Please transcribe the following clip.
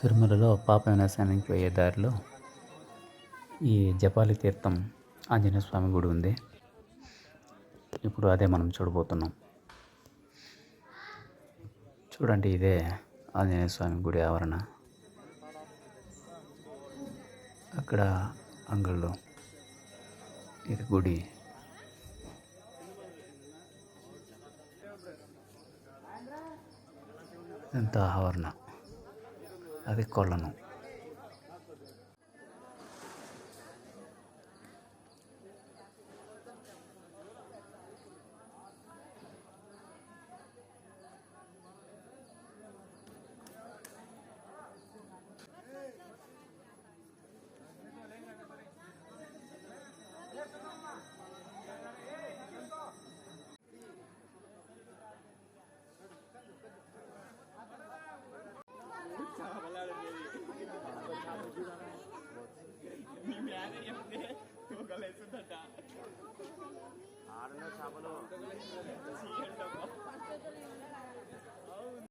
తిరుమలలో పాప వినాశనానికి పోయే దారిలో ఈ జపాలి తీర్థం ఆంజనేయ స్వామి గుడి ఉంది. ఇప్పుడు అదే మనం చూడబోతున్నాం. చూడండి, ఇదే ఆంజనేయ స్వామి గుడి ఆవరణ. అక్కడ అంగళ్ళు, ఇది గుడి. ఎంత ఆవరణ, అది కొలను. ఆడలో చేపలు